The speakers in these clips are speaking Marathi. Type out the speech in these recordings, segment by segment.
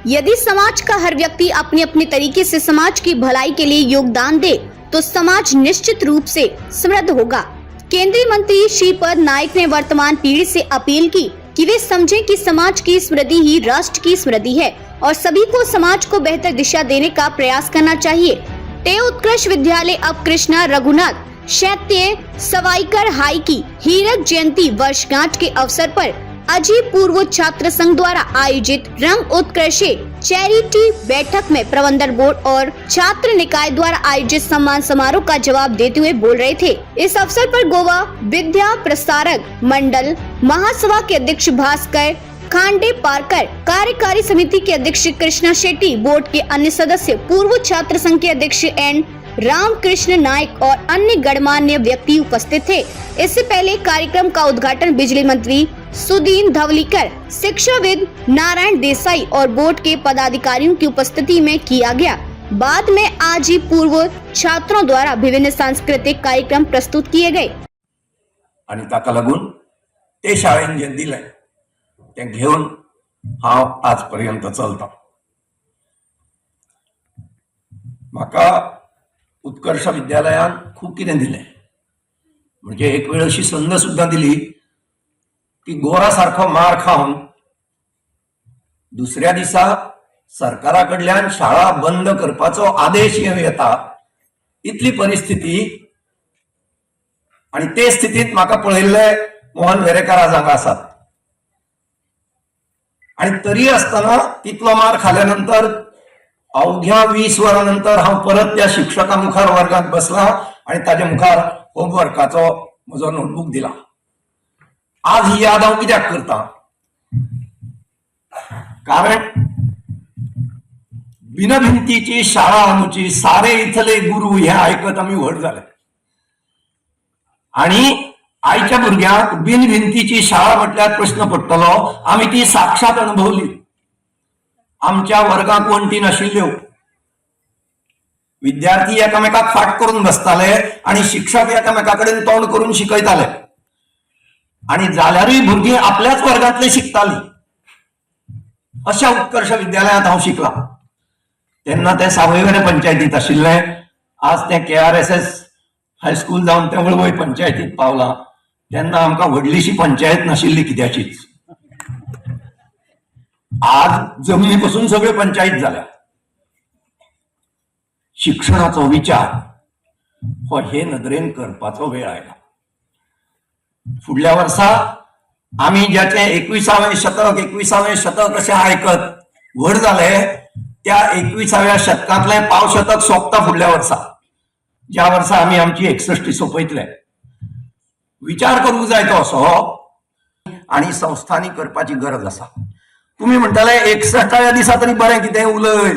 यदि समाज का हर व्यक्ति अपने अपने तरीके से समाज की भलाई के लिए योगदान दे तो समाज निश्चित रूप से समृद्ध होगा। केंद्रीय मंत्री श्रीपद नाइक ने वर्तमान पीढ़ी से अपील की कि वे समझें कि समाज की समृद्धि ही राष्ट्र की समृद्धि है और सभी को समाज को बेहतर दिशा देने का प्रयास करना चाहिए। टे उत्कृष्ट विद्यालय अब कृष्णा रघुनाथ शैत्य सवाईकर हाई की हीरक जयंती वर्षगांठ के अवसर पर अजीब पूर्व छात्र संघ द्वारा आयोजित रंग उत्कर्ष चैरिटी बैठक में प्रबंधन बोर्ड और छात्र निकाय द्वारा आयोजित सम्मान समारोह का जवाब देते हुए बोल रहे थे। इस अवसर पर गोवा विद्या प्रसारक मंडल महासभा के अध्यक्ष भास्कर खांडे पारकर, कार्यकारी समिति के अध्यक्ष कृष्णा शेट्टी, बोर्ड के अन्य सदस्य, पूर्व छात्र संघ के अध्यक्ष एन रामकृष्ण नायक और अन्य गणमान्य व्यक्ति उपस्थित थे। इससे पहले कार्यक्रम का उद्घाटन बिजली मंत्री सुदीन धवलीकर, शिक्षाविद नारायण देसाई और बोर्ड के पदाधिकारियों की उपस्थिति में किया गया। बाद में आज ही पूर्व छात्रों द्वारा विभिन्न सांस्कृतिक कार्यक्रम प्रस्तुत किए गए आणि ताका लागून ते शाळेन जे दिले ते घेऊन हांव आजपर्यंत चलता। म्हाका उत्कर्ष विद्यालयान खूब कितें दिलें, म्हणजे एक वेळ अशी संद सुद्धा दिली की गोरा सारखो मार खावन दुसऱ्या दिसा सरकारा कडल्यान शाळा बंद करपाचो आदेश येता, इतली परिस्थिती। आणि ते स्थितीत म्हाका पळयल्ले मोहन वेरेकार आज हांगा आसात आणि तरी आसतना तितलो मार खाल्या नंतर अवघ्या 20 वरांनंतर हांव परत त्या शिक्षका मुखार वर्गात बसला आणि ताजे मुखार होमवर्काचो म्हजो नोटबुक दिला। आज ही याद हांव कित्याक करता, कारण बिन भिंतीची शाळा आमची, सारे इथले गुरु हे आयकत आमी व्हड जाले आणि आयच्या भुरग्यांक बिन भिंतीची शाळा म्हटल्यार प्रश्न पडटलो। आमी ती साक्षात अनुभवली। आमच्या वर्गात वण्टी नाशिल्ल्यो, विद्यार्थी एकामेकाक फाट करून बसताले आणि शिक्षक एकामेका कडेन तोंड करून शिकयताले आणि जाल्यारूय भुरगीं आपल्याच वर्गांतले शिकताली। अशा उत्कर्ष विद्यालयात हांव शिकला। तेन्ना ते सावयवेरें पंचायतीत आशिल्ले, आज ते KRSS हायस्कूल जावन ते वळवय पंचायतीत पावला। तेन्ना आमकां व्हडलीशी पंचायत नाशिल्ली कित्याचीच। आज जमनीपासून सगळे पंचायत झाल्या। शिक्षणाचो विचार हो हे नदरेन करपाचो वेळ आयला। फुडल्या वर्सा आमी ज्याचे 21वें शतक अशें आयकत व्हड जाले, त्या 21व्या शतकांतले पाव शतक सोंपता फुडल्या वर्सा, ज्या वर्सा आमी आमची 61 सोंपयतले। विचार करूंक जाय तो असो आणि संस्थांनी करपाची गरज आसा। तुम्ही म्हणटाले 61व्या दिसा तरी बरें कितें उलय,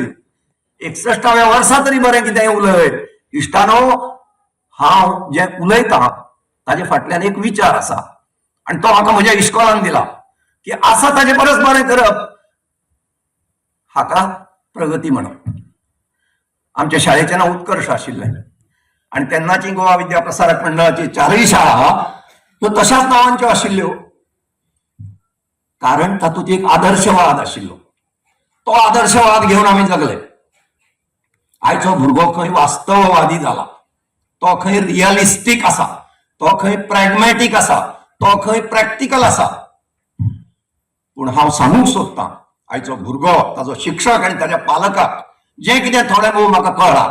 61व्या वर्सा तरी बरें कितें उलय। इश्टानो, हांव जे उलयतां ताजे फाटल्यान एक विचार आसा आणि तो म्हाका म्हज्या इश्कोलान दिला की आसा ताजे परस बरें करप हाका प्रगती म्हणप। आमच्या शाळेचें नांव उत्कर्ष आशिल्लें आणि तेन्नाची गोवा विद्या प्रसारक मंडळाची 4 शाळा ह्यो तशाच नांवांच्यो आशिल्ल्यो, कारण तातूंत एक आदर्शवाद आशिल्लो। तो आदर्शवाद घेवन आमी जगले। आयचो भुरगो खंय वास्तववादी जाला, तो खंय रिअलिस्टीक आसा, तो खंय प्रॅग्मॅटीक आसा, तो खंय प्रॅक्टिकल आसा। पूण हांव सांगूंक सोदतां, आयचो भुरगो, ताजो शिक्षक आनी ताज्या पालकाक जे कितें थोडें भोव म्हाका कळ्ळां,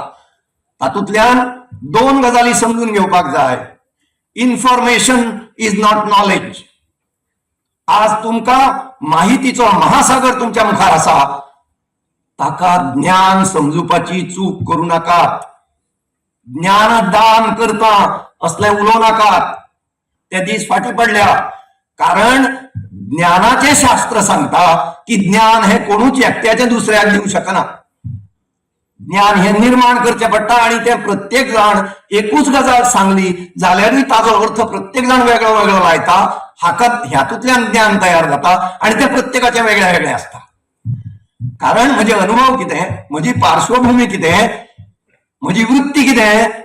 तातूंतल्यान 2 गजाली समजून घेवपाक जाय। Information is not knowledge. आज तुमकां माहितीचो महासागर तुमच्या मुखार आसा, ताका ज्ञान समजुपाची चूक करूं नाकात। ज्ञान दान करता असले उलोव नाकात, ते दीस फाटीं पडल्या। कारण ज्ञानाचे शास्त्र सांगता की ज्ञान हे कोणूच एकट्याचे दुसऱ्याक दिवंक शकना। ज्ञान हे निर्माण करचें पडटा आणि ते प्रत्येक जाण एकूच गजाल सांगली जाल्यारूय ताजो अर्थ प्रत्येक जाण वेगळो वेगळो लायता। ह्यातूंतल्यान ज्ञान तयार जाता आणि ते प्रत्येकाचे वेगळे वेगळे आसता। कारण म्हजे अनुभव कितें, म्हजी पार्श्वभूमी कितें, म्हजी वृत्ती कितें,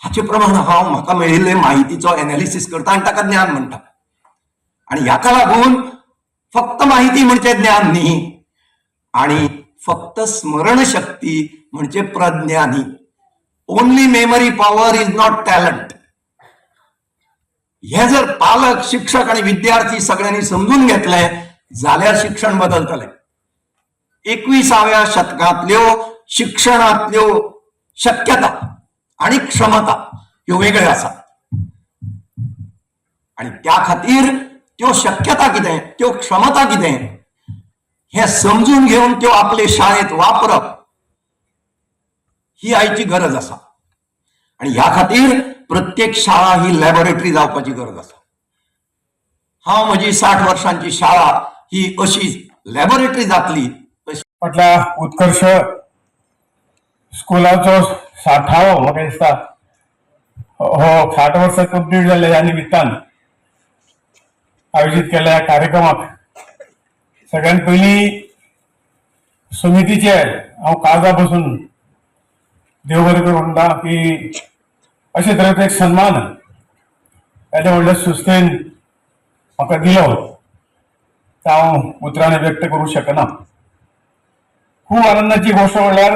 हाचे प्रमाण हांव म्हाका मेळिल्ले माहितीचो एनालिसीस करता आणि ताका ज्ञान म्हणटा। आणि ह्याका लागून फक्त माहिती म्हणजे ज्ञान न्ही, आणि फक्त स्मरणशक्ती म्हणजे प्रज्ञानी. Only memory power is not talent. हे जर पालक, शिक्षक आणि विद्यार्थी सगळ्यांनी समजून घेतलंय जाल्यार शिक्षण बदलतले. 21व्या शतकातल्यो शिक्षणातल्यो शक्यता आणि क्षमता ह्यो वेगळ्यो आसा. आणि त्या खातीर त्यो शक्यता कितें, त्यो क्षमता कितें हे समजून घेऊन त्यो आपले शाळेत वापरप ही आयची गरज आसा. आणि ह्या खातीर प्रत्येक शाळा ही लॅबोरेटरी जावपाची गरज आसा. हांव म्हजी 60 वर्सांची शाळा ही अशी लॅबोरेटरी जातली. फाटल्या उत्कर्ष स्कुलाचो 60वो म्हाका दिसता हो 60 वर्सां कंप्लीट जाल्ल्या ह्या निमित्तान आयोजीत केल्ल्या ह्या कार्यक्रमाक सगळ्यात पयलीं समितीचे हांव काळजा बसून देव बरें करूं म्हणटा की अशे तरेचो एक सन्मान येद्या व्हडल्या संस्थेन म्हाका दिलो तो हांव उतरांनी व्यक्त करूं शकना. खूब आनंदाची गोष्ट म्हणल्यार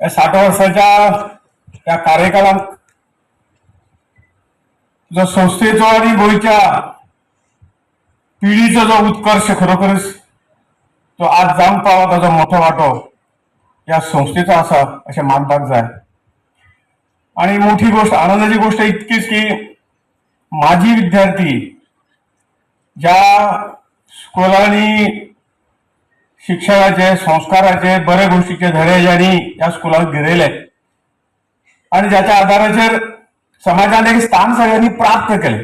ह्या 60 वर्साच्या ह्या कार्यकालांत जो संस्थेचो आनी गोंयच्या पिढीचो जो उत्कर्श खरोखरच तो आज जावंक पावला ताचो मोठो वांटो ह्या संस्थेचो आसा अशें मानपाक जाय. आनी मोठी गोष्ट, आनंदाची गोष्ट इतकीच की माजी विद्यार्थी ज्या स्कुलांनी शिक्षणाचे, संस्काराचे, बरे गोष्टीचे धडे ज्यांनी ह्या स्कुलांत गिरयले आणि ज्याच्या आधाराचेर समाजात एक स्थान सगळ्यांनी प्राप्त केले,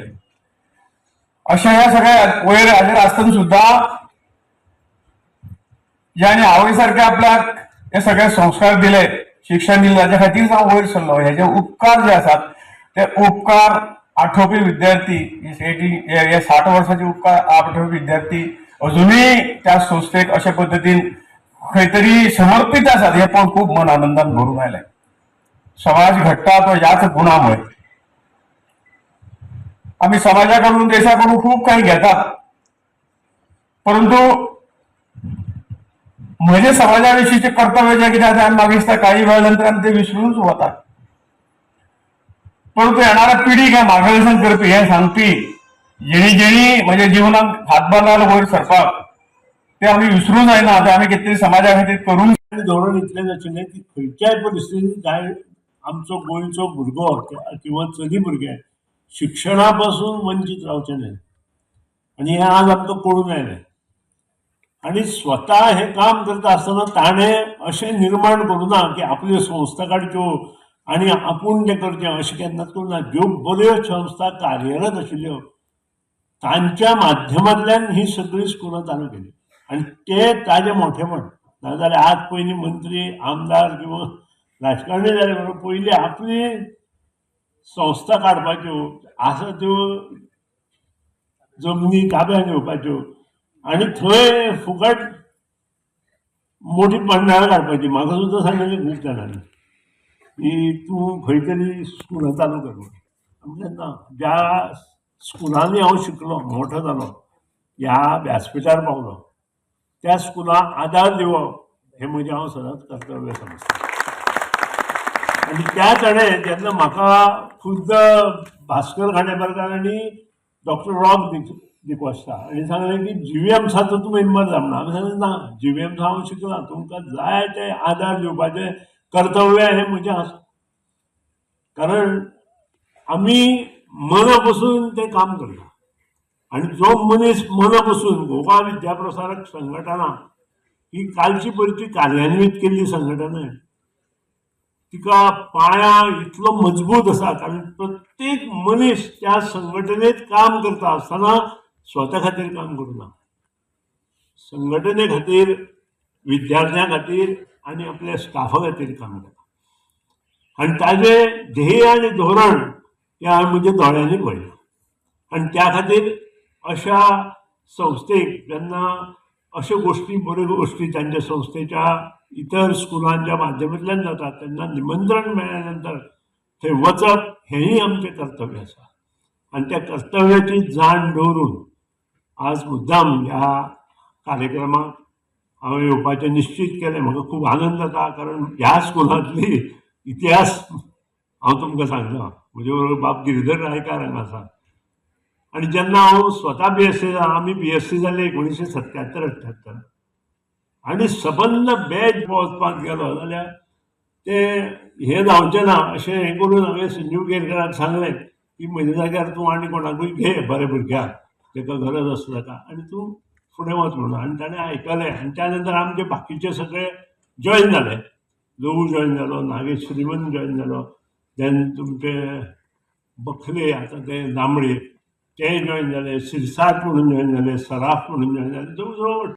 अशा ह्या सगळ्या वयर हाजेर आसतना सुद्धा ज्यांनी आवय सारखे आपल्याक हे सगळे संस्कार दिले, शिक्षण दिले, ताच्या खातीर हांव वयर सरलो. हेजे उपकार जे आसात ते उपकार आठवपी विद्यार्थी, हे 60 वर्साचे उपकार आठवपी विद्यार्थी अजूनही त्या संस्थेक अशा पद्दतीन खंय तरी समर्पित आसात हे पण खूब मन आनंदान भरून आयलें. समाज घडटा तो ह्याच गुणामुळे. आम्ही समाजाकडून, देशाकडून खूप काही घेतात, परंतु म्हणजे समाजाविषयीचे कर्तव्य जे कितें आसा म्हाका दिसता काही वेळानंतर आमी ते विसरूनच वतात. परंतु येणाऱ्या पिढीक हे मार्गदर्शन करपी, हे सांगपी, जेणी म्हणजे जीवनात हातभार लावला वयर सरपाक, ते आमी विसरूंक जायना. ते आमी कितें तरी समाजा खातीर करूंक धोरण इतलें जाचिल्लें की खंयच्याय परिस्थितीत काय आमचो गोंयचो भुरगो किंवा चली भुरगे शिक्षणा पासून वंचित रावचे न्हय. आनी हें आज आमकां कळून आयलें. आनी स्वता हें काम करता आसतना ताणें अशें निर्माण करूं ना की आपल्यो संस्था काडच्यो आनी आपूण तें करचें अशें केन्नाच करूं ना. ज्यो बऱ्यो संस्था कार्यरत आशिल्ल्यो तांच्या माध्यमांतल्यान ही सगळीं स्कुलां चालू केली. आनी ते ताजें मोठेपण. नाजाल्यार आज पयलीं मंत्री, आमदार किंवा राजकारणी जाले बरोबर पयलीं आपली संस्था काडपाच्यो, आसा त्यो जमनी ताब्यात घेवपाच्यो आनी थंय फुकट मोठी मंडळां काडपाची. म्हाका सुद्दां सांगिल्लें खूब जाणांनी की तूं खंय तरी स्कुलां चालू कर म्हणून. म्हणलें ना, ज्या स्कुलांनी हांव शिकलो, मोठो जालो, ह्या व्यासपिठार पावलो, त्या स्कुलाक आदार दिवप हें म्हजें हांव सदांच कर्तव्य समजतां. आनी त्या तरेन जेन्ना म्हाका खुद्द भास्कर खांडेपारकार आनी डॉक्टर रॉक दिकोस्ता हांणी सांगलें की GVMसाचो तूं मेंबर जा म्हणून. हांवें सांगलें ना, GVMसा हांव शिकलां, तुमकां जाय ते आदार दिवपाचें कर्तव्य हें म्हजें आसा. कारण आमी मना बसून तें काम करता. आनी जो मनीस मना बसून गोवा विद्याप्रसारक संघटना ही कालची परची कार्यान्वीत केल्ली संघटना आहे. तिका पाया इतलो मजबूत आसा कारण प्रत्येक मनीस त्या संघटनेत काम करता आसतना स्वता खातीर काम करना. संघटने खातीर, विद्यार्थ्यां खातीर आनी आपल्या स्टाफा खातीर काम करता. आनी ताजें ध्येय आनी धोरण हें हांवें म्हज्या दोळ्यांनी पळयलां. आनी त्या खातीर अशा संस्थेक जेन्ना अश्यो गोश्टी, बऱ्यो गोश्टी तांच्या संस्थेच्या इतर स्कुलांच्या माध्यमांतल्यान जातात तेन्ना निमंत्रण मेळ्ळ्या नंतर थंय वचप हेंय आमचें कर्तव्य आसा. आनी त्या कर्तव्याची जाण दवरून आज मुद्दाम ह्या कार्यक्रमाक हांवें येवपाचें निश्चित केलें. म्हाका खूब आनंद जाता, कारण ह्या स्कुलांतली इतिहास हांव तुमकां सांगता. म्हजे बरोबर बाब गिरीधर रायकार हांगा आसा. आनी जेन्ना हांव स्वता BSc जालो, आमी BSc जाल्ले 1977-78 आनी सबंद बॅच वचपाक गेलो जाल्यार ते हे जावचें ना अशें हें करून हांवें संजीव केरकराक सांगलें की म्हज्या जाग्यार तूं आनी कोणाकूय घे बऱ्या भुरग्याक, ताका गरज आसा ताका, आनी तूं फुडें वच म्हणून. आनी ताणें आयकलें. आनी त्या नंतर आमचे बाकीचे सगळे जॉयन जाले. लहू जॉयन जालो, नागेश श्रीमंत जॉयन जालो, देन तुमचे बखले आतां ते दामळे ते जॉयन जाले, सिरसाट म्हणून जॉयन जाले, सराफ म्हणून जॉयन जाले. जवळ जवळ